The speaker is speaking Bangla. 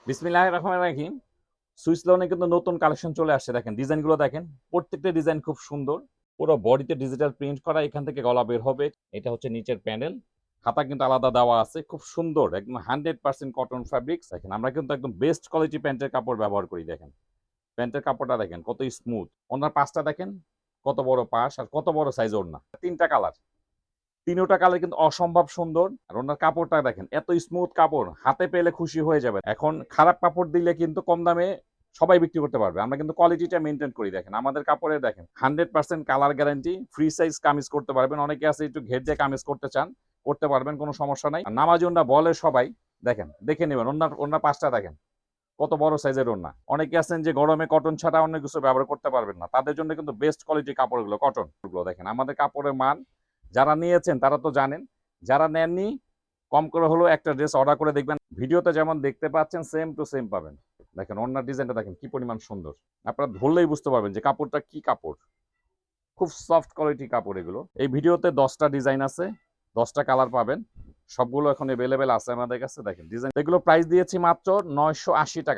বিসমিল্লাহির রহমানির রহিম। সুইস লনে কিন্তু নতুন কালেকশন চলে আসছে। দেখেন ডিজাইনগুলো দেখেন। প্রত্যেকটা ডিজাইন খুব সুন্দর। পুরো বডিতে ডিজিটাল প্রিন্ট করা। এখান থেকে গলা বের হবে। এটা হচ্ছে নিচের প্যানেল। হাতা কিন্তু আলাদা দেওয়া আছে। খুব সুন্দর। একদম 100% কটন ফ্যাব্রিক্স। দেখেন আমরা কিন্তু একদম বেস্ট কোয়ালিটি প্যান্টের কাপড় ব্যবহার করি দেখেন। প্যান্টের কাপড়টা দেখেন কত স্মুথ। ওনার পাশটা দেখেন কত বড় পাশ আর কত বড় সাইজ ওড়না। ৩টা কালার। ৩টা কালার কিন্তু অসম্ভব সুন্দর। আর ওনার কাপড়টা দেখেন এত স্মুথ কাপড়, হাতে পেলে খুশি হয়ে যাবে। এখন খারাপ কাপড় দিলে কিন্তু কম দামে সবাই বিক্রি করতে পারবে। আমরা কিন্তু কোয়ালিটিটা মেনটেন করি। দেখেন আমাদের কাপড়ে দেখেন 100% colour guarantee, free size kameez করতে পারবেন। অনেকে আছে একটু ঘের দিয়ে কামিজ করতে চান, করতে পারবেন, কোনো সমস্যা নাই। আর নামাজি ওন্না বলে সবাই, দেখেন দেখে নেবেন। ওনার পাঁচটা দেখেন কত বড় সাইজের ওন্না। অনেকে আছেন যে গরমে কটন ছাড়া অন্য কিছু ব্যবহার করতে পারবেন না, তাদের জন্য কিন্তু বেস্ট কোয়ালিটি কাপড়গুলো কটন গুলো। দেখেন আমাদের কাপড়ের মান যারা নিয়েছেন তারা তো জানেন, যারা নেননি কম করে হলেও একটা ড্রেস অর্ডার করে দেখবেন। ভিডিওতে যেমন দেখতে পাচ্ছেন সেম টু সেম পাবেন। দেখেন ওন্নার ডিজাইনটা দেখেন কি পরিমাণ সুন্দর। আপনারা ধরলেই বুঝতে পারবেন যে কাপড়টা কি কাপড়। খুব সফট কোয়ালিটি কাপড় এগুলো। এই ভিডিওতে 10টা ডিজাইন আছে, 10টা কালার পাবেন। সবগুলো এখন অ্যাভেলেবেল আছে আমাদের কাছে। দেখেন ডিজাইন, এগুলো প্রাইস দিয়েছি মাত্র 980 টাকা।